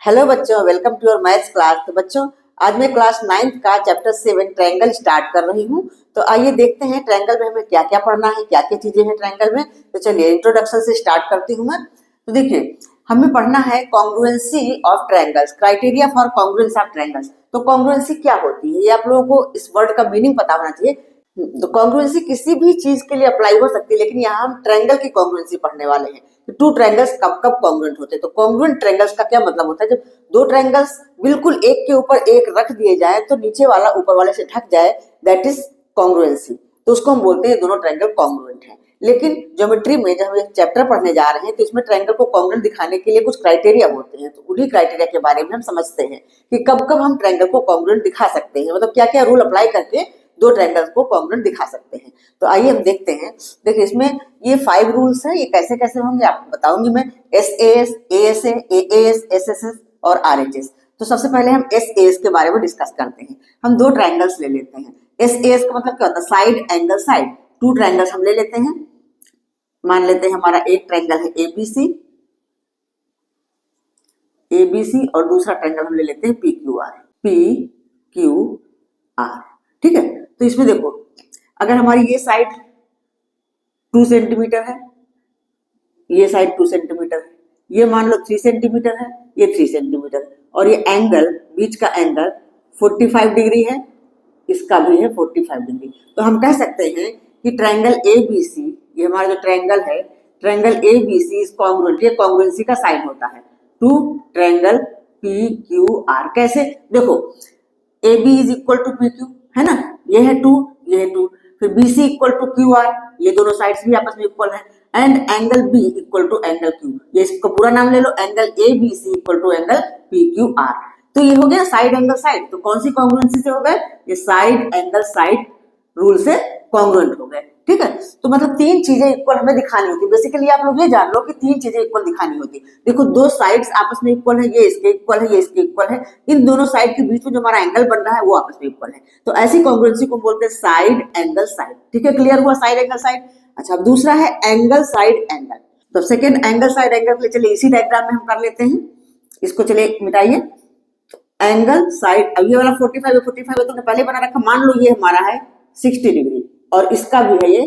Hello बच्चों, welcome to your maths class. तो बच्चों, आज मैं क्लास 9th का चैप्टर 7 ट्रायंगल स्टार्ट कर रही हूँ। तो आइए देखते हैं ट्रायंगल में हमें क्या क्या पढ़ना है, क्या क्या चीजें हैं ट्रायंगल में। तो चलिए इंट्रोडक्शन से स्टार्ट करती हूँ मैं। तो देखिए, हमें पढ़ना है congruency of triangles, criteria for congruence of triangles. तो कॉन्ग्रुएंसी क्या होती है, ये आप लोगों को इस वर्ड का मीनिंग पता होना चाहिए। तो कॉन्ग्रुएंसी किसी भी चीज के लिए अप्लाई हो सकती है, लेकिन यहाँ हम ट्रायंगल की कॉन्ग्रुएंसी पढ़ने वाले हैं। टू ट्रायंगल्स कब कब कॉन्ग्रुएंट होते हैं। तो कॉन्ग्रुएंट ट्रायंगल्स का क्या मतलब होता है, जब दो ट्रायंगल्स बिल्कुल एक के ऊपर एक रख दिए जाए तो नीचे वाला ऊपर वाले से ढक जाए, दैट इज कॉन्ग्रुएंसी। तो उसको हम बोलते हैं दोनों ट्रायंगल कॉन्ग्रुएंट हैं। लेकिन ज्योमेट्री में जब हम एक चैप्टर पढ़ने जा रहे हैं तो इसमें ट्रायंगल को कॉन्ग्रुएंट दिखाने के लिए कुछ क्राइटेरिया होते हैं। तो उन्हीं क्राइटेरिया के बारे में हम समझते हैं कि कब कब हम ट्रायंगल को कॉन्ग्रुएंट दिखा सकते हैं, मतलब क्या क्या रूल अप्लाई करके दो ट्रायंगल्स को कॉन्ग्रुएंट दिखा सकते हैं। तो आइए हम देखते हैं। देखिए, इसमें ये 5 रूल्स हैं, ये कैसे कैसे होंगे आपको बताऊंगी मैं। SAS, ASA, AAS, SSS और RHS। तो सबसे पहले हम SAS के बारे में डिस्कस करते हैं। हम दो ट्रायंगल्स ले लेते हैं। SAS का मतलब क्या होता है, side angle side. Two triangles हम ले लेते हैं। मान लेते हैं हमारा एक ट्रायंगल है ABC और दूसरा ट्रायंगल हम ले लेते हैं PQR। ठीक है। तो इसमें देखो, अगर हमारी ये साइड 2 सेंटीमीटर है, ये साइड 2 सेंटीमीटर है, ये मान लो 3 सेंटीमीटर है, ये 3 सेंटीमीटर है, और ये एंगल, बीच का एंगल 45 डिग्री है, इसका भी है 45 डिग्री। तो हम कह सकते हैं कि ट्रायंगल ABC, ये हमारा जो ट्रायंगल है, ट्रायंगल ABC इज कॉन्ग्रुएंट। ये कॉन्ग्रुएंसी का साइन होता है टू ट्रायंगल PQR। कैसे, देखो AB is equal to PQ, है ना, ये है 2, ये है 2। फिर BC इक्वल टू QR, ये दोनों साइड्स भी आपस में इक्वल है। And angle B equal to angle Q, ये इसका पूरा नाम ले लो, angle ABC equal to angle PQR। तो ये हो गया साइड एंगल साइड। तो कौन सी कॉन्ग्रुएंसी से हो गए, ये साइड एंगल साइड रूल से कॉन्ग्रुएंट हो गए। ठीक है। तो मतलब तीन चीजें इक्वल हमें दिखानी होती है। बेसिकली आप लोग ये जान लो कि तीन चीजें इक्वल दिखानी होती है। देखो, दो साइड्स आपस में इक्वल है, ये इसके इक्वल है, ये इसके इक्वल है। इन दोनों साइड के बीच में जो हमारा एंगल बन रहा है वो आपस में इक्वल है। तो ऐसी कॉन्ग्रुएंसी को बोलते हैं साइड एंगल साइड। ठीक है, क्लियर हुआ साइड एंगल साइड। अच्छा, अब दूसरा है एंगल साइड एंगल। तो सेकेंड एंगल साइड एंगल के लिए चलिए इसी डायग्राम में हम कर लेते हैं। इसको चलिए मिटाइए। एंगल साइड, अब ये वाला 45 है, 45 है, तुमने पहले बना रखा। मान लो ये हमारा है 60 डिग्री और इसका भी है ये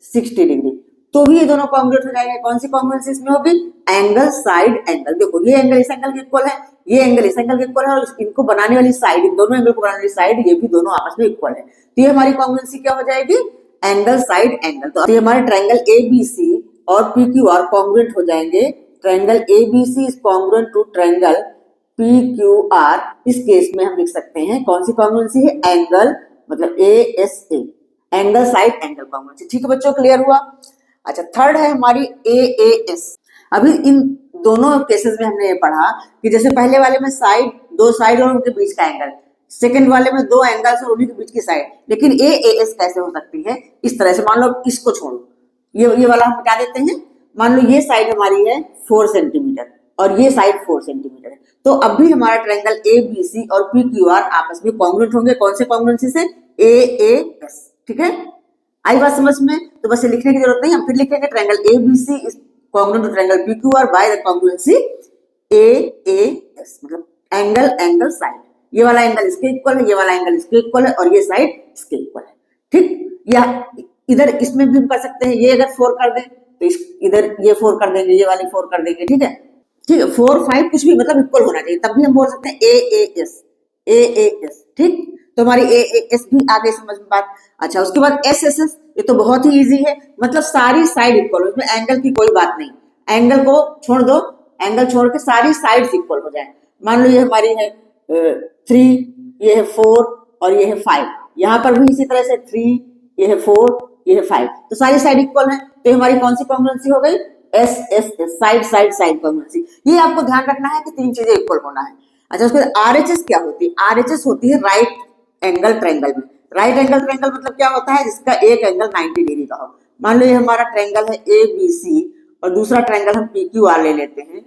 60 डिग्री, तो भी ये दोनों कॉन्ग्रुएंट हो जाएंगे। कौन सी कॉन्ग्रुएंसी इसमें होगी, एंगल साइड एंगल। देखो, ये एंगल इस एंगल के इक्वल है, ये एंगल इस एंगल के इक्वल है, और इनको बनाने वाली साइड, इन दोनों एंगल को बनाने वाली साइड, ये भी दोनों आपस में इक्वल है। तो ये हमारी कॉन्ग्रुएंसी क्या हो जाएगी, एंगल साइड एंगल। तो ये हमारे ट्रायंगल ABC और PQR कॉन्ग्रुएंट हो जाएंगे। Triangle ABC is congruent to triangle PQR। इस केस में हम लिख सकते हैं कौन सी कॉन्ग्रुएंसी है, एंगल मतलब ASA, angle side angle congruency. ठीक है बच्चों, क्लियर हुआ। अच्छा, थर्ड है हमारी AAS। अभी इन दोनों केसेस में हमने ये पढ़ा कि जैसे पहले वाले में साइड, दो साइड और उनके बीच का एंगल, सेकंड वाले में दो एंगल्स और उन्हीं के बीच की साइड। लेकिन AAS कैसे हो सकती है, इस तरह से। मान लो इसको छोड़ो, ये वाला हम हटा देते हैं। मान लो ये साइड हमारी है 4 सेंटीमीटर और ये साइड 4 सेंटीमीटर है। तो अब भी हमारा ट्रायंगल ABC और PQR आपस में कॉन्ग्रुएंट होंगे। कौन से कॉन्ग्रुएंसी से, AAS। ठीक है, आई बात समझ में। तो बस लिखने की जरूरत नहीं, हम फिर लिखेंगे triangle ABC is congruent to triangle PQR by the congruency AAS, मतलब एंगल एंगल साइड। ये वाला एंगल इसके इक्वल है, ये वाला एंगल इसके इक्वल है, और ये साइड इसके इक्वल है। ठीक, या इधर इसमें भी हम कर सकते हैं। ये अगर 4 कर दें तो इधर ये 4 कर देंगे, ये वाली 4 कर देंगे। ठीक है, ठीक है, 4 5 कुछ भी मतलब इक्वल होना चाहिए, तब भी हम बोल सकते हैं AAS। ठीक, तो हमारी AAS भी आगे समझ में बात। अच्छा, उसके बाद SSS, ये तो बहुत ही इजी है, मतलब सारी साइड इक्वल हो, इसमें एंगल की कोई बात नहीं। एंगल को छोड़ दो, एंगल छोड़ के सारी साइड्स इक्वल हो जाए। मान लो ये हमारी है 3, ये है 4 और ये है 5। यहाँ पर भी इसी तरह से 3, ये है 4, ये है 5, तो सारी साइड इक्वल है। तो हमारी कौन सी कॉन्ग्रुएंसी हो गई, SSS, side side side congruency. ये आपको ध्यान रखना है कि तीन चीजें इक्वल होना है। अच्छा, उसके बाद RHS क्या होती है, RHS होती है राइट एंगल ट्रायंगल में। राइट एंगल ट्रायंगल मतलब क्या होता है, जिसका एक एंगल 90 डिग्री का हो। मान लो ये हमारा ट्रायंगल है ABC और दूसरा ट्रायंगल हम PQR ले लेते हैं,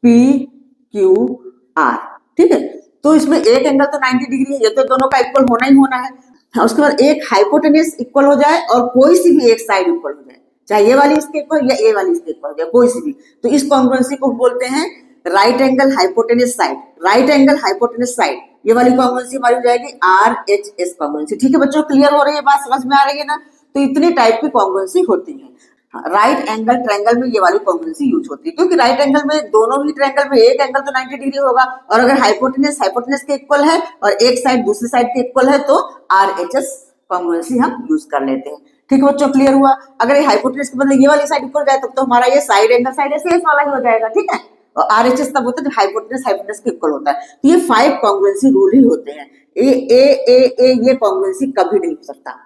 PQR। ठीक है, तो इसमें एक एंगल तो 90 डिग्री है, ये तो दोनों का इक्वल होना ही होना है। उसके बाद एक हाइपोटेन्यूज इक्वल हो जाए और कोई सी भी एक साइड इक्वल हो जाए, चाहे ये वाली इसके इक्वल या ये वाली इसके इक्वल हो जाए, कोई सी भी। तो इस कॉन्ग्रुएंसी को बोलते हैं right angle hypotenuse side, right angle hypotenuse side, ये वाली कॉन्ग्रुएंसी हमारी हो जाएगी RHS कॉन्ग्रुएंसी। ठीक है बच्चों, क्लियर हो रही है बात, समझ में आ रही है ना? तो इतने टाइप की कॉन्ग्रुएंसी होती है। राइट एंगल ट्रायंगल में ये वाली कॉन्ग्रुएंसी यूज होती है, क्योंकि राइट एंगल में दोनों ही ट्रायंगल में एक एंगल तो 90 डिग्री होगा, और अगर हाइपोटेनस हाइपोटेनस के इक्वल है और एक साइड दूसरी साइड के इक्वल है तो RHS कॉन्ग्रुएंसी हम यूज कर लेते हैं। ठीक है बच्चों, क्लियर हुआ? अगर ये हाइपोटेनस के बदले ये वाली साइड इक्वल जाए तब तो हमारा ये साइड एंगल साइड एस वाला ही हो जाएगा। ठीक है, और RHS तब होता है जब हाइपोटेनस हाइपोटेनस के इक्वल होता है। तो ये 5 कॉन्ग्रुएंसी रूल ही होते हैं। ए ये कॉन्ग्रुएंसी कभी नहीं हो सकता।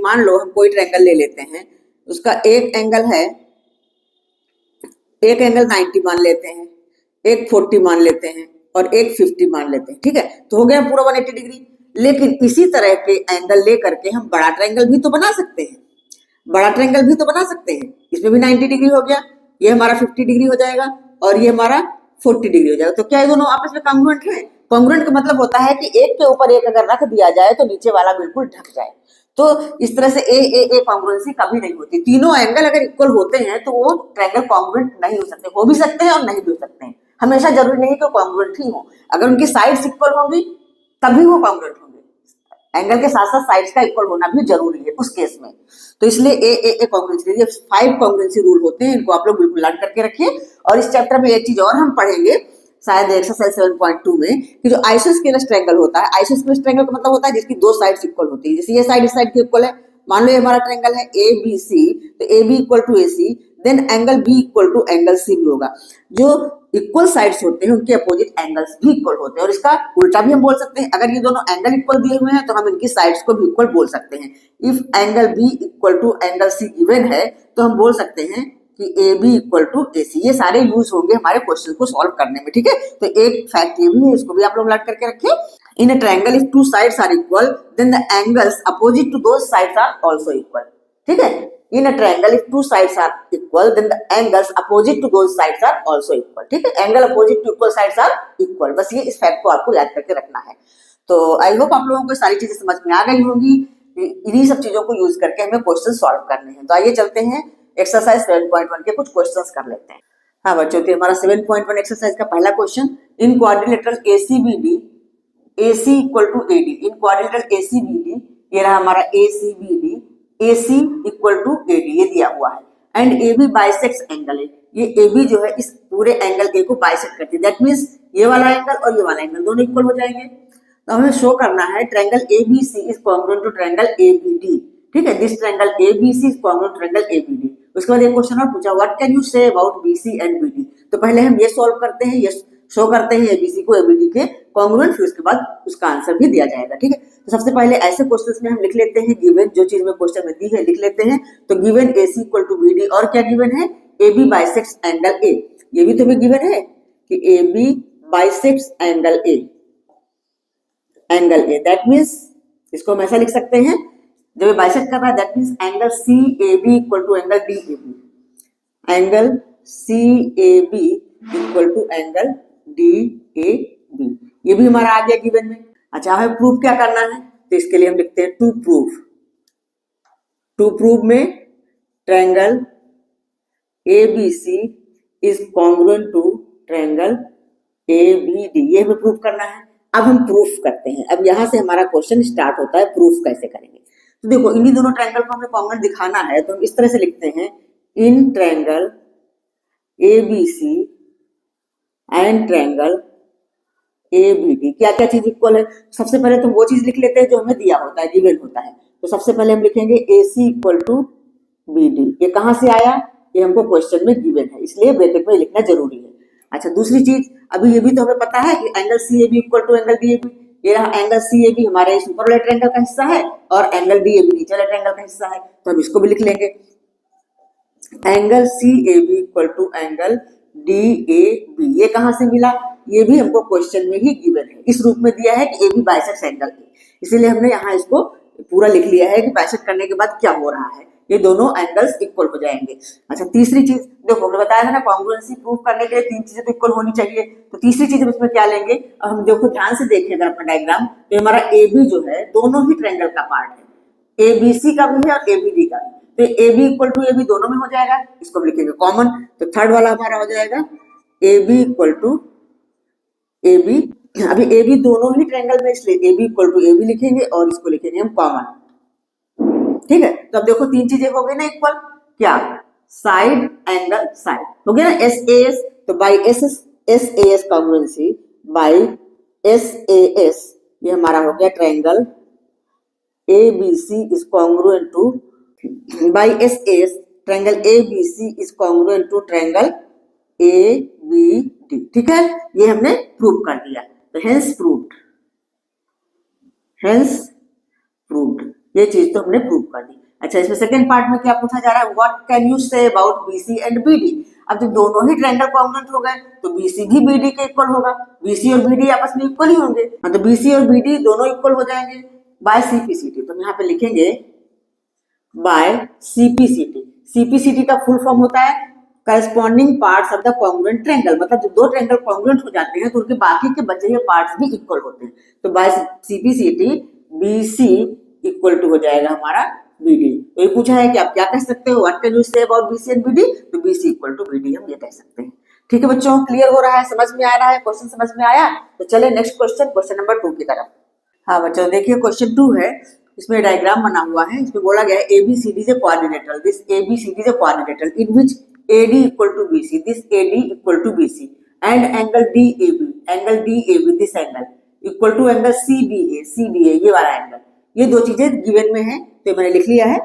मान लो हम कोई ट्रायंगल ले लेते हैं, उसका एक एंगल है, एक एंगल 90 मान लेते हैं, एक 40 मान लेते हैं और एक 50 मान लेते हैं। ठीक है, तो हो गया पूरा 180 डिग्री। लेकिन इसी तरह के एंगल ले करके हम बड़ा ट्रायंगल भी तो बना सकते हैं, बड़ा ट्रायंगल भी तो बना सकते हैं। इसमें भी 90 डिग्री हो गया, ये हमारा 50 डिग्री हो जाएगा और ये हमारा 40 डिग्री हो जाएगा। तो क्या ये दोनों आपस में कॉन्ग्रुएंट है? कॉन्ग्रुएंट का मतलब होता है कि एक के ऊपर एक अगर रख दिया जाए तो नीचे वाला बिल्कुल ढक जाए। तो इस तरह से ए कॉन्ग्रुएंसी कभी नहीं होती। तीनों एंगल अगर इक्वल होते हैं तो वो ट्रायंगल कॉन्ग्रुएंट नहीं हो सकते, हो भी सकते हैं और नहीं भी हो सकते हैं। हमेशा जरूरी नहीं कि कॉन्ग्रुएंट ही हो, अगर उनकी साइड्स इक्वल होंगी तभी वो कॉन्ग्रुएंट होंगे। एंगल के साथ साथ साइड्स का इक्वल होना भी जरूरी है उस केस में। तो इसलिए ए कॉन्ग्रुएंसी, ये 5 कॉन्ग्रुएंसी रूल होते हैं, इनको आप लोग बिल्कुल लर्न करके रखिए। और इस चैप्टर में एक चीज और हम पढ़ेंगे शायद एक्सरसाइज 7.2 में, कि जो आइसोस्केलस ट्रायंगल होता है, आइसोस्केलस ट्रायंगल का मतलब होता है जिसकी दो साइड्स इक्वल होती है। जैसे ये साइड इस साइड के इक्वल है, मान लो ये हमारा ट्रायंगल है ABC, तो AB equal to AC, then angle B equal to angle C भी होगा। जो इक्वल साइड्स होते हैं उनके अपोजिट एंगल्स भी इक्वल होते हैं। और इसका उल्टा भी हम बोल सकते हैं, अगर ये दोनों एंगल इक्वल दिए हुए हैं तो हम इनकी साइड्स को भी इक्वल बोल सकते हैं। If angle B equal to angle C given है तो हम बोल सकते हैं कि AB इक्वल टू AC। ये सारे यूज होंगे हमारे क्वेश्चन को सॉल्व करने में। ठीक है, तो एक फैक्ट ये भी है, इसको भी आप लोग लर्न करके रखिए। In a triangle if two sides are equal then the angles opposite to those sides are also equal. ठीक है, in a triangle if two sides are equal then the angles opposite to those sides are also equal. ठीक है, angle opposite to equal sides are equal, बस ये इस fact को आपको याद करके रखना है। तो आई होप आप लोगों को सारी चीजें समझ में आ गई होंगी। इन्हीं सब चीजों को यूज करके हमें क्वेश्चन सॉल्व करने हैं। तो आइए चलते हैं एक्सरसाइज 7.1 के कुछ क्वेश्चंस कर लेते हैं। हाँ बच्चों, तो हमारा 7.1 एक्सरसाइज का पहला question, in quadrilateral ACBD AC equal to AD, in quadrilateral ACBD, ये रहा हमारा ACBD, AC equal to AD ये दिया हुआ है, एंड AB बाइसेक्ट्स एंगल है। ये AB जो है इस पूरे एंगल A को बाइसेक्ट करती है, दैट मींस ये वाला एंगल और ये वाला एंगल दोनों इक्वल हो जाएंगे। तो हमें शो करना है triangle ABC is congruent to triangle ABD। ठीक है, this triangle ABC is congruent to triangle ABD। उसके बाद एक क्वेश्चन और पूछा, what can you say about BC and BD। तो पहले हम ये सॉल्व करते हैं, ये शो करते हैं ABC को ABD के कॉन्ग्रुएंट, फिर उसके बाद उसका आंसर भी दिया जाएगा। ठीक है, तो सबसे पहले ऐसे क्वेश्चंस में हम लिख लेते हैं गिवन, जो चीज में क्वेश्चन में दी है लिख लेते हैं। तो given AC equal to BD, और क्या गिवन है, AB बाइसेक्ट्स एंगल A। ये भी तो हमें गिवन है कि AB bisects angle A, angle A, that means इसको हम ऐसा लिख सकते हैं, जब ये बाइसेक्ट कर रहा है that means angle CAB equal to angle DAB, angle CAB equal to angle DAB। ये भी हमारा आ गया गिवन में। अच्छा, हमें प्रूफ क्या करना है, तो इसके लिए हम लिखते हैं टू प्रूफ। टू प्रूफ में triangle ABC is congruent to triangle ABD, ये हमें प्रूफ करना है। अब हम प्रूफ करते हैं, अब यहां से हमारा क्वेश्चन स्टार्ट होता है, प्रूफ कैसे करेंगे। तो देखो, इन्हीं दोनों ट्रायंगल को हमें कॉमन दिखाना है, तो हम इस तरह से लिखते हैं, in triangle ABC and triangle ABD क्या क्या चीज इक्वल है। सबसे पहले तो वो चीज लिख लेते हैं जो हमें दिया होता है, गिवन होता है। तो सबसे पहले हम लिखेंगे AC इक्वल टू BD। ये कहां से आया, ये हमको क्वेश्चन में गिवन है, इसलिए ब्रैकेट में लिखना जरूरी है। अच्छा, दूसरी चीज, अभी ये भी तो हमें पता है कि angle CAB equal to angle DAB। ये रहा एंगल CAB हमारे इस ऊपर वाले ट्रायंगल का हिस्सा है और एंगल DAB नीचे वाले ट्रायंगल का हिस्सा है, तो हम इसको भी लिख लेंगे, angle CAB equal to angle DAB। ये कहां से मिला, ये भी हमको क्वेश्चन में ही गिवन है, इस रूप में दिया है कि AB बाइसेक्ट्स एंगल A, इसीलिए हमने यहाँ इसको पूरा लिख लिया है कि बाइसेक्ट करने के बाद क्या हो रहा है, ये दोनों एंगल्स इक्वल हो जाएंगे। अच्छा, तीसरी चीज देखो, हमने बताया था ना कॉन्ग्रुएंसी प्रूफ करने के लिए तीन चीजें तो इक्वल होनी चाहिए। तो तीसरी चीज हम इसमें क्या लेंगे, अब हम देखो ध्यान से देखें अगर अपना डायग्राम, तो हमारा AB जो है दोनों ही ट्रायंगल का पार्ट है, ABC का भी है और ABD का भी। तो AB इक्वल टू AB दोनों में हो जाएगा, इसको हम लिखेंगे कॉमन। तो थर्ड वाला हमारा हो जाएगा A B equal to A B. अभी ए बी दोनों ही ट्रायंगल में, इसलिए A B equal to A B लिखेंगे और इसको लिखेंगे हम कॉमन। ठीक है, तो अब देखो तीन चीजें हो गई ना इक्वल, क्या, साइड एंगल साइड हो गया ना, एस ए एस, तो by S A S congruency, by S A S, ये हमारा हो गया triangle A B C is congruent to, by S A S triangle A B C is congruent to triangle A B D. ठीक है, ये हमने prove कर दिया, तो हेंस प्रूव्ड, हेंस प्रूव्ड, ये चीज तो हमने प्रूव कर दी। अच्छा, इसमें सेकंड पार्ट में क्या पूछा जा रहा है, what can you say about BC and BD. अब जब दोनों ही ट्रायंगल कॉन्ग्रुएंट हो गए तो बीसी भी बीडी के इक्वल होगा, बीसी और बीडी आपस में इक्वल ही होंगे, मतलब बीसी और बीडी दोनों इक्वल हो जाएंगे बाय सीपीसीटी। तो हम यहाँ पे लिखेंगे बाय सीपीसीटी। सीपीसीटी का फुल फॉर्म होता है corresponding parts of the congruent triangle, मतलब जब दो ट्रायंगल कॉन्ग्रुएंट हो जाते हैं तो उनके बाकी के बचे हुए पार्ट्स भी इक्वल होते हैं। तो by CPCT BC equal to हो जाएगा हमारा बीडी। तो ये पूछा है कि आप क्या कह सकते हो, what can you say about BC and BD, तो बीसी इक्वल टू बीडी हम ये कह सकते हैं। ठीक है बच्चों, क्लियर हो रहा है, समझ में आ रहा है, क्वेश्चन समझ में आया। तो चले नेक्स्ट क्वेश्चन, क्वेश्चन नंबर 2 की तरफ। हाँ बच्चों देखिए क्वेश्चन 2 है, इसमें डायग्राम बना हुआ है, इसमें बोला गया है ABCD is a quadrilateral, this ABCD is a quadrilateral in which AD equal to BC, this AD equal to BC and angle DAB, this angle equal to angle CBA, ये वाला एंगल, ये दो चीजें गिवन में है तो मैंने लिख लिया है।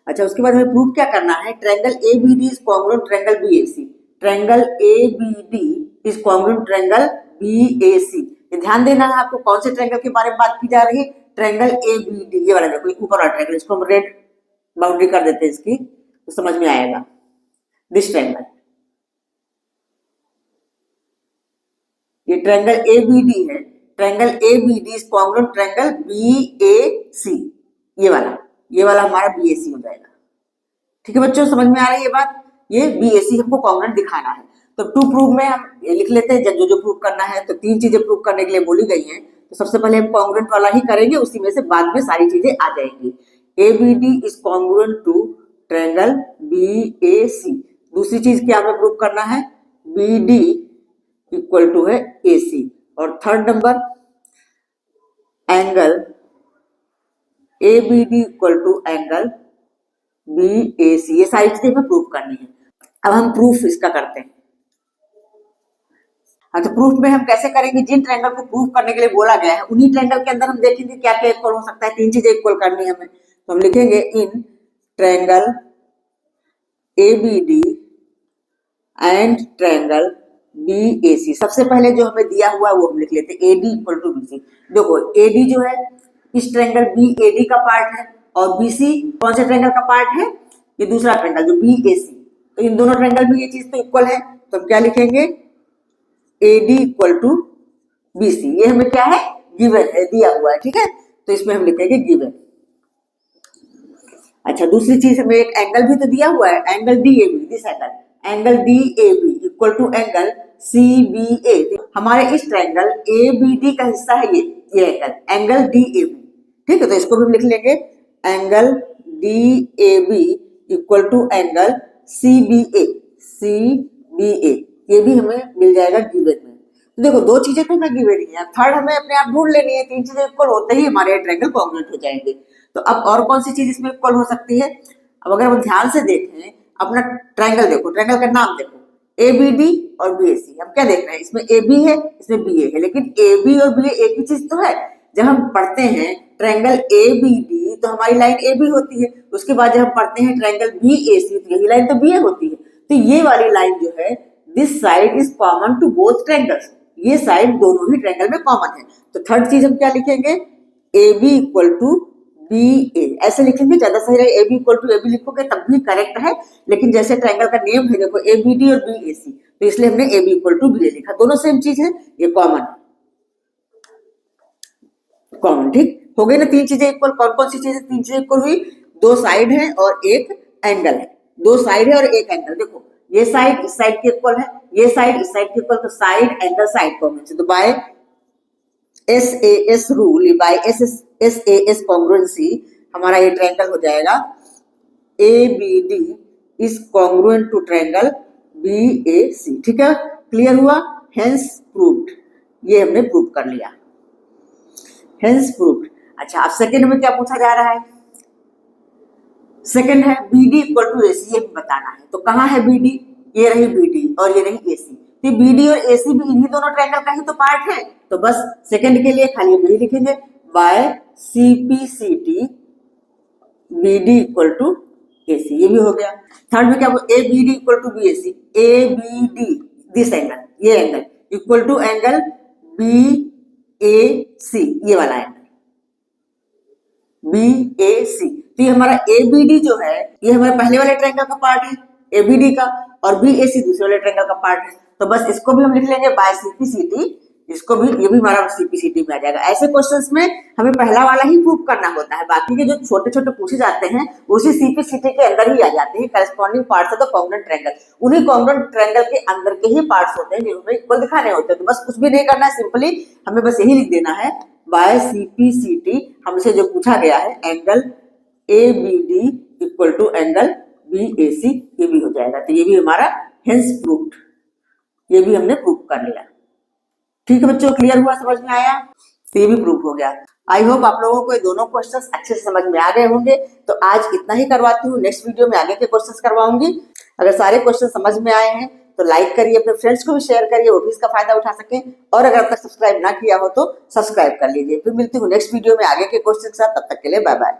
अच्छा, उसके बाद हमें प्रूव क्या करना है, triangle ABD is congruent triangle BAC, triangle ABD is congruent triangle BAC। ध्यान देना है आपको कौन से ट्रायंगल के बारे में बात की जा रही है, ट्रायंगल ABD, ये वाला देखो ऊपर वाला ट्रायंगल, इसको हम रेड बाउंड्री कर देते हैं इसकी, तो समझ में आएगा। दिस ट्रायंगल, ये ट्रायंगल ABD है, triangle ABD is congruent triangle BAC, ये वाला हमारा BAC हो जाएगा। ठीक है बच्चों, समझ में आ रही है बात, ये BAC हमको कॉन्ग्रुएंट दिखाना है। तो टू प्रूव में हम ये लिख लेते हैं, जब जो प्रूव करना है, तो तीन चीजें प्रूव करने के लिए बोली गई हैं, तो सबसे पहले हम कॉन्ग्रुएंट वाला ही करेंगे, उसी में से बाद में सारी चीजें आ जाएंगी। ABD is congruent to triangle BAC। दूसरी चीज क्या हमें प्रूव करना है, BD इक्वल टू है AC, और third number angle ABD equal to angle BAC, ये सारी चीजें हमें प्रूव करनी है। अब हम प्रूफ इसका करते हैं। तो प्रूफ में हम कैसे करेंगे, जिन ट्रायंगल को प्रूफ करने के लिए बोला गया है उन्हीं ट्रायंगल के अंदर हम देखेंगे क्या क्या इक्वल हो सकता है, तीन चीजें इक्वल करनी है हमें। तो हम लिखेंगे in triangle ABD and triangle BAC। सबसे पहले जो हमें दिया हुआ है वो हम लिख लेते हैं AD इक्वल टू BC। देखो AD जो है इस ट्रायंगल BAD का पार्ट है, और BC कौन से ट्रायंगल का पार्ट है, ये दूसरा ट्रायंगल जो BAC। तो इन दोनों ट्रायंगल में ये चीज तो इक्वल है, तो हम क्या लिखेंगे AD इक्वल टू BC, ये हमें क्या है, गिवन है, दिया हुआ है। ठीक है, तो इसमें हम लिखेंगे गिवन। अच्छा, दूसरी चीज हमें एक एंगल भी तो दिया हुआ है, angle DAB, this angle DAB equal to angle CBA। हमारे इस ट्रायंगल ABD का हिस्सा है ये एंगल DAB। ठीक है, तो इसको भी हम लिख लेंगे angle DAB equal to angle CBA, ये भी हमें मिल जाएगा गिवन में। तो देखो दो चीजें तो हमें गिवन ही है, थर्ड हमें अपने आप ढूंढ लेनी है, तीन चीजें इक्वल होते ही हमारे ट्रायंगल कॉन्ग्रुएंट हो जाएंगे। तो अब और कौन सी चीज इसमें इक्वल हो सकती है, अब अगर हम ध्यान से देखें अपना ट्रायंगल देखो, ट्रायंगल का नाम देखो ABD और BAC। हम क्या देख रहे हैं, इसमें AB है, इसमें BA है, लेकिन AB और BA एक ही चीज तो है। जब हम पढ़ते हैं ट्रायंगल ABD तो हमारी लाइन AB होती है, उसके बाद जब हम पढ़ते हैं ट्रायंगल BAC तो यही लाइन तो BA होती है। तो ये वाली लाइन जो है, this side is common to both triangles, ये साइड दोनों ही ट्रायंगल में कॉमन है। तो थर्ड चीज हम क्या लिखेंगे, AB इक्वल टू BA, ऐसे लिखेंगे ज्यादा सही रहे, AB इक्वल टू AB लिखोगे तब भी करेक्ट है, लेकिन जैसे ट्रायंगल का नेम है देखो ABD और BAC, तो इसलिए हमने AB इक्वल टू BA लिखा, दोनों सेम चीज है, ये कॉमन है, कॉमन। ठीक हो गई ना, तीन चीजें इक्वल। कौन कौन सी चीजें तीन चीजें इक्वल हुई, दो साइड है और एक एंगल है, दो साइड है और एक एंगल। देखो ये साइड इस साइड के इक्वल है, ये साइड इस साइड के इक्वल, तो साइड एंगल साइड कॉन्ग्रुएंसी। तो by SAS rule, by SAS congruency हमारा ये ट्रायंगल हो जाएगा ABD is congruent to triangle BAC। ठीक है, क्लियर हुआ? हेंस प्रूव्ड, ये हमने प्रूव कर लिया, हेंस प्रूव्ड। अच्छा, अब सेकंड में क्या पूछा जा रहा है? सेकंड है BD इक्वल टू AC, ये बताना है। तो कहाँ है BD? ये रही BD और ये रही AC। तो BD और AC भी इन्हीं दोनों ट्रायंगल का ही तो पार्ट है। तो बस सेकंड के लिए खाली यही लिखेंगे, by CPCT BD equal to AC, ये भी हो गया। थर्ड में क्या ABD equal to BAC, ABD this angle, ये angle equal to angle BAC, ये वाला एंगल BAC। तो ये हमारा ABD जो है ये हमारे पहले वाले ट्रायंगल का पार्ट है ABD का, और BAC दूसरे वाले ट्रायंगल का पार्ट है। तो बस इसको भी हम लिख लेंगे बाय CPCT, इसको भी, ये भी हमारा CPCT में आ जाएगा। ऐसे क्वेश्चंस में हमें पहला वाला ही प्रूव करना होता है, बाकी के जो छोटे छोटे पूछे जाते हैं उसी CPCT के अंदर ही आ जाते हैं। Corresponding parts of the congruent triangle, उन्हीं कॉन्ग्रुएंट ट्रायंगल के अंदर के ही पार्ट्स होते हैं जिन्हें इक्वल दिखाने होते हैं। तो बस कुछ भी नहीं करना है, सिंपली हमें बस यही लिख देना है बाय CPCT, हमसे जो पूछा गया है angle ABD equal to angle BAC, ये भी हो जाएगा। तो ये भी हमारा हेंस प्रूव्ड, ये भी हमने प्रूव कर लिया। ठीक है बच्चों, क्लियर हुआ, समझ में आया? तो ये भी प्रूव हो गया। आई होप आप लोगों को ये दोनों क्वेश्चंस अच्छे से समझ में आ गए होंगे। तो आज इतना ही करवाती हूँ, नेक्स्ट वीडियो में आगे के क्वेश्चंस करवाऊंगी। अगर सारे क्वेश्चन समझ में आए हैं तो लाइक करिए, अपने फ्रेंड्स को भी शेयर करिए, वो भी इसका फायदा उठा सकें। और अगर अब तक सब्सक्राइब ना किया हो तो सब्सक्राइब कर लीजिए। फिर मिलती हूँ नेक्स्ट वीडियो में आगे के क्वेश्चन के साथ, तब तक के लिए बाय बाय।